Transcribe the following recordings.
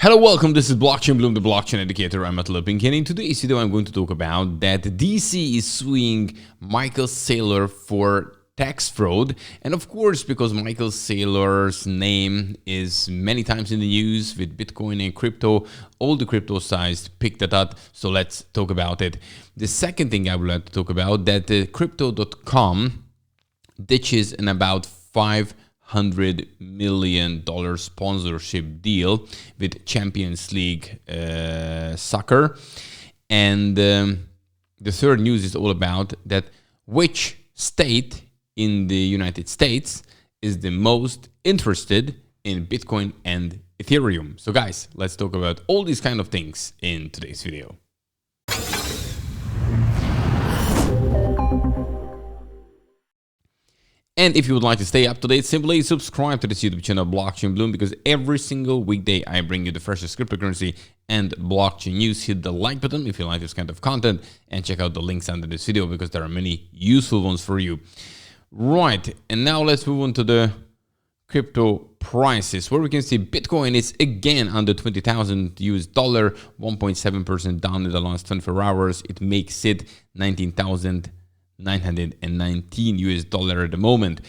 Hello, welcome. This is Blockchain Bloom, the blockchain educator. I'm Matt Pink, and in today's video, I'm going to talk about that DC is suing Michael Saylor for tax fraud. And of course, because Michael Saylor's name is many times in the news with Bitcoin and crypto, all the crypto sites picked that up. So let's talk about it. The second thing I would like to talk about that crypto.com ditches an about $500 million sponsorship deal with Champions League soccer. And the third news is all about that which state in the United States is the most interested in Bitcoin and Ethereum. So guys, let's talk about all these kind of things in today's video. And if you would like to stay up to date, simply subscribe to this YouTube channel, Blockchain Bloom, because every single weekday I bring you the freshest cryptocurrency and blockchain news. Hit the like button if you like this kind of content and check out the links under this video because there are many useful ones for you. Right, and now let's move on to the crypto prices, where we can see Bitcoin is again under 20,000 US dollar, 1.7% down in the last 24 hours. It makes it 19,919 US dollar at the moment.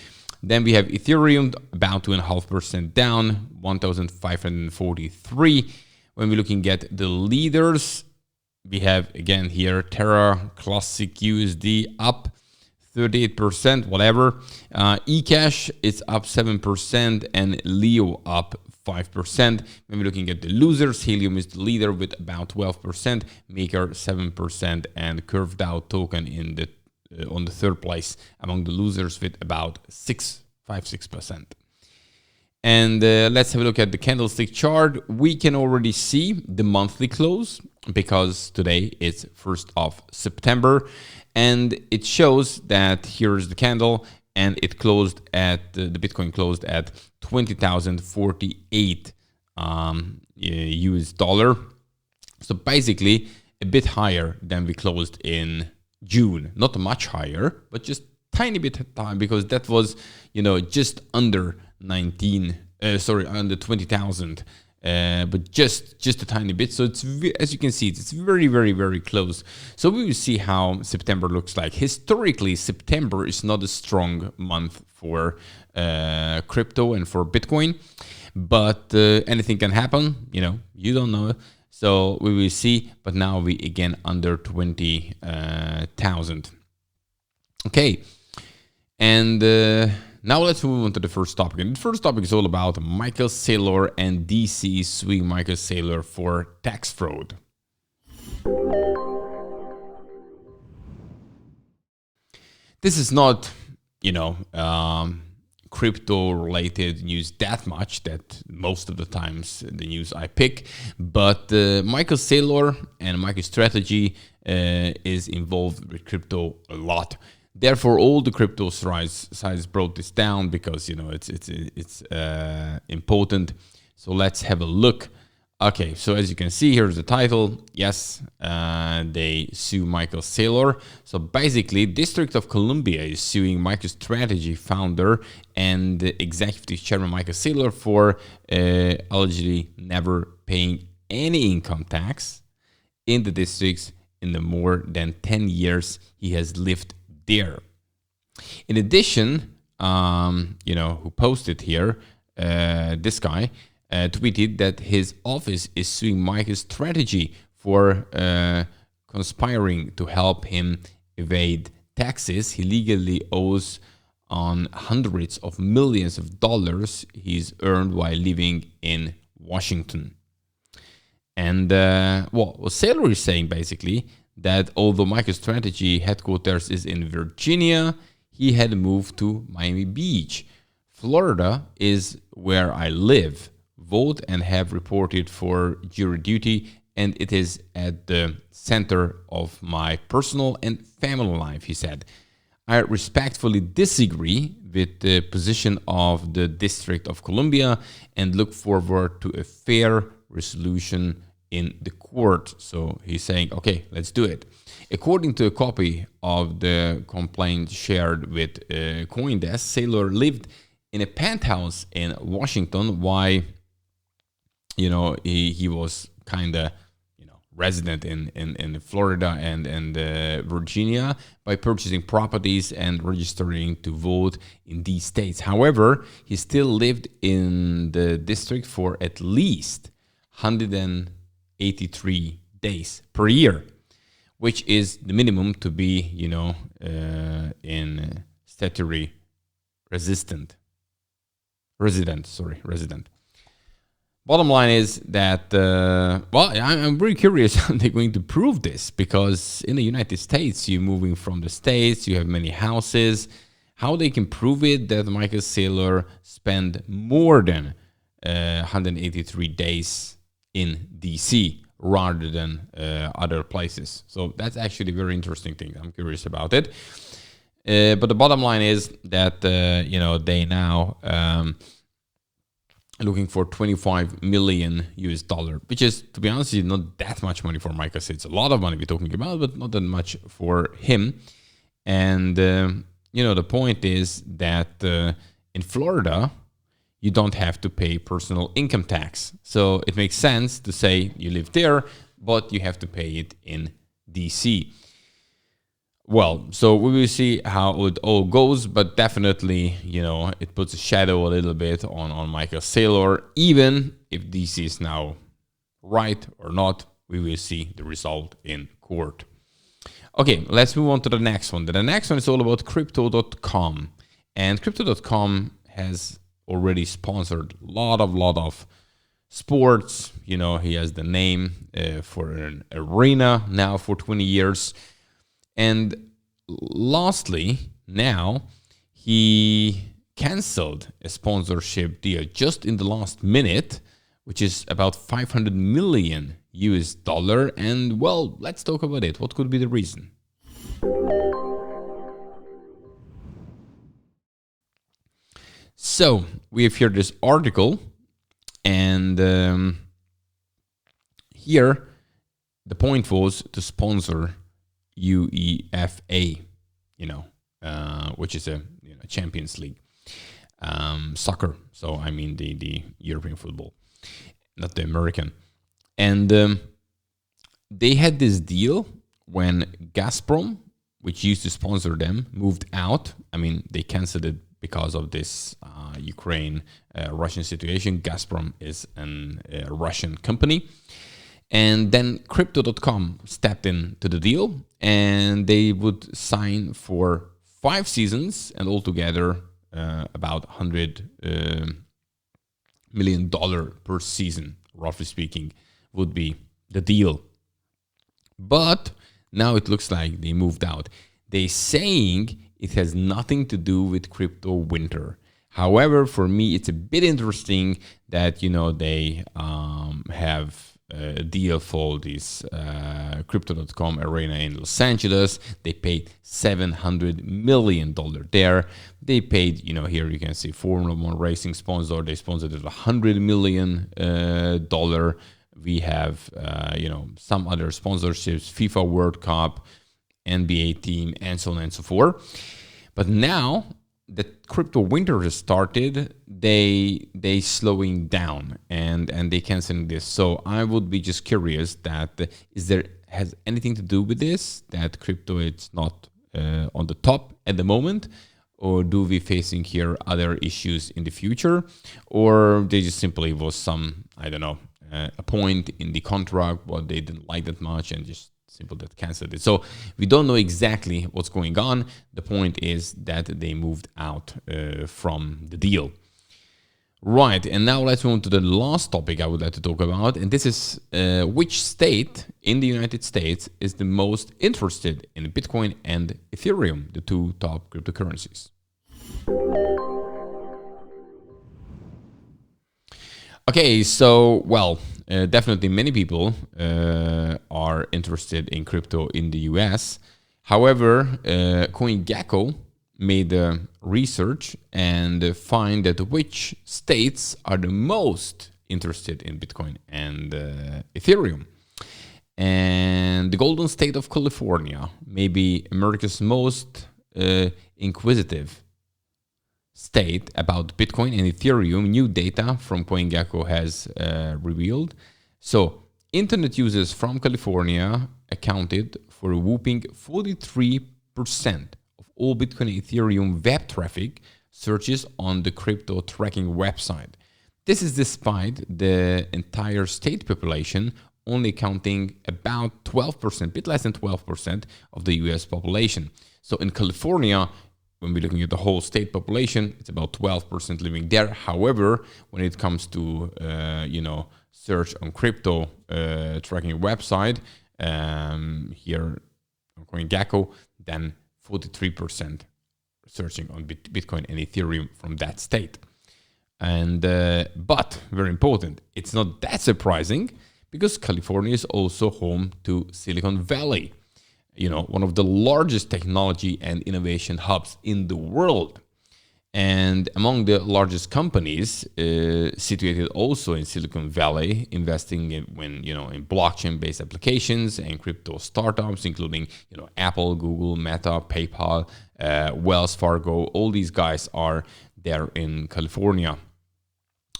Then we have Ethereum about 2.5% down, 1,543. When we're looking at the leaders, we have again here Terra Classic USD up 38%, whatever. eCash is up 7% and Leo up 5%. When we're looking at the losers, Helium is the leader with about 12%, Maker 7%, and Curved Out token in the on the third place among the losers with about 6%. And let's have a look at the candlestick chart. We can already see the monthly close because today is 1st of September. And it shows that here's the candle and it closed at, the Bitcoin closed at 20,048 US dollar. So basically a bit higher than we closed in June. Not much higher, but just tiny bit higher because that was, just under under 20,000. But just a tiny bit. So it's, as you can see, it's very, very, very close. So we will see how September looks like. Historically, September is not a strong month for crypto and for Bitcoin, but anything can happen. You don't know. So we will see. But now we again under 20,000. Okay, and now let's move on to the first topic. And the first topic is all about Michael Saylor and DC suing Michael Saylor for tax fraud. This is not, crypto-related news that much, that most of the times the news I pick. But Michael Saylor and MicroStrategy is involved with crypto a lot. Therefore, all the crypto sites brought this down because it's important. So let's have a look. Okay, so as you can see, here's the title. Yes, they sue Michael Saylor. So basically, District of Columbia is suing MicroStrategy founder and executive chairman Michael Saylor for allegedly never paying any income tax in the districts in the more than 10 years he has lived there. In addition, who posted here, this guy tweeted that his office is suing MicroStrategy for conspiring to help him evade taxes. He legally owes on hundreds of millions of dollars he's earned while living in Washington. And what Saylor is saying basically that although MicroStrategy headquarters is in Virginia, he had moved to Miami Beach. Florida is where I live, vote, and have reported for jury duty, and it is at the center of my personal and family life, he said. I respectfully disagree with the position of the District of Columbia and look forward to a fair resolution in the court. So he's saying, okay, let's do it. According to a copy of the complaint shared with CoinDesk, Saylor lived in a penthouse in Washington while he was kind of resident in Florida and Virginia by purchasing properties and registering to vote in these states. However, he still lived in the district for at least 183 days per year, which is the minimum to be, in statutory resident. Bottom line is that, I'm very curious how they're going to prove this, because in the United States, you're moving from the States, you have many houses. How they can prove it that Michael Saylor spent more than 183 days in DC rather than other places. So that's actually a very interesting thing. I'm curious about it. But the bottom line is that, they now... looking for 25 million US dollar, which is, to be honest, not that much money for Michael. It's a lot of money we're talking about, but not that much for him. And, the point is that in Florida, you don't have to pay personal income tax. So it makes sense to say you live there, but you have to pay it in DC. Well, so we will see how it all goes, but definitely, it puts a shadow a little bit on Michael Saylor. Even if DC is now right or not, we will see the result in court. Okay, let's move on to the next one. The next one is all about crypto.com. And crypto.com has already sponsored a lot of sports. He has the name for an arena now for 20 years. And lastly, now he canceled a sponsorship deal just in the last minute, which is about 500 million US dollar. And well, let's talk about it. What could be the reason? So we have here this article, and here the point was to sponsor UEFA, which is a Champions League soccer. So I mean the European football, not the American. And they had this deal when Gazprom, which used to sponsor them, moved out. I mean, they canceled it because of this Ukraine-Russian situation. Gazprom is a Russian company. And then Crypto.com stepped into the deal, and they would sign for 5 seasons and altogether about $100 million per season, roughly speaking, would be the deal. But now it looks like they moved out. They're saying it has nothing to do with crypto winter. However, for me, it's a bit interesting that, they have a deal for this Crypto.com arena in Los Angeles. They paid $700 million there. They paid, here you can see Formula One racing sponsor. They sponsored it $100 million. We have, some other sponsorships, FIFA World Cup, NBA team, and so on and so forth. But now the crypto winter has started, they slowing down and they canceling this. So I would be just curious that has anything to do with this, that crypto it's not on the top at the moment, or do we facing here other issues in the future, or they just simply was some, I don't know, a point in the contract what they didn't like that much and just simple that canceled it. So we don't know exactly what's going on. The point is that they moved out from the deal. Right, and now let's move on to the last topic I would like to talk about, and this is which state in the United States is the most interested in Bitcoin and Ethereum, the 2 top cryptocurrencies. Okay, so, well, definitely many people are interested in crypto in the US. However, CoinGecko made research and find that which states are the most interested in Bitcoin and Ethereum. And the golden state of California may be America's most inquisitive state about Bitcoin and Ethereum, new data from CoinGecko has revealed. So, internet users from California accounted for a whopping 43% of all Bitcoin and Ethereum web traffic searches on the crypto tracking website. This is despite the entire state population only counting about 12%, a bit less than 12% of the US population. So in California, when we're looking at the whole state population, it's about 12% living there. However, when it comes to, search on crypto tracking website, here on CoinGecko, then 43% searching on Bitcoin and Ethereum from that state. And but very important, it's not that surprising because California is also home to Silicon Valley, one of the largest technology and innovation hubs in the world. And among the largest companies situated also in Silicon Valley, investing in blockchain-based applications and crypto startups, including Apple, Google, Meta, PayPal, Wells Fargo. All these guys are there in California.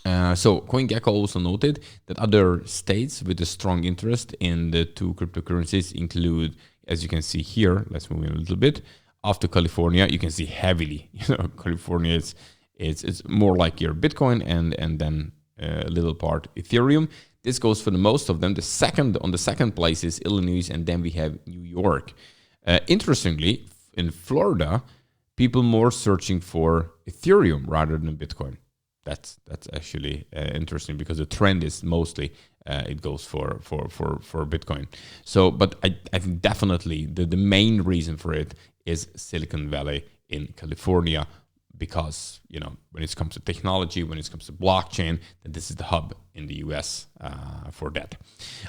So CoinGecko also noted that other states with a strong interest in the two cryptocurrencies include, as you can see here, let's move in a little bit. After California, you can see heavily, California it's more like your Bitcoin and then a little part Ethereum. This goes for the most of them. On the second place is Illinois, and then we have New York. Interestingly, in Florida, people more searching for Ethereum rather than Bitcoin. That's actually interesting because the trend is mostly it goes for Bitcoin. So, but I think definitely the main reason for it is Silicon Valley in California, because when it comes to technology, when it comes to blockchain, then this is the hub in the US for that.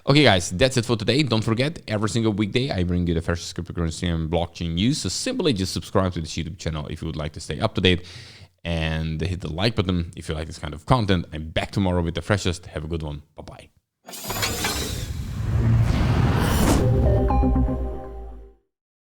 Okay, guys, that's it for today. Don't forget, every single weekday I bring you the freshest cryptocurrency and blockchain news. So simply just subscribe to this YouTube channel if you would like to stay up to date, and hit the like button if you like this kind of content. I'm back tomorrow with the freshest. Have a good one. Bye-bye.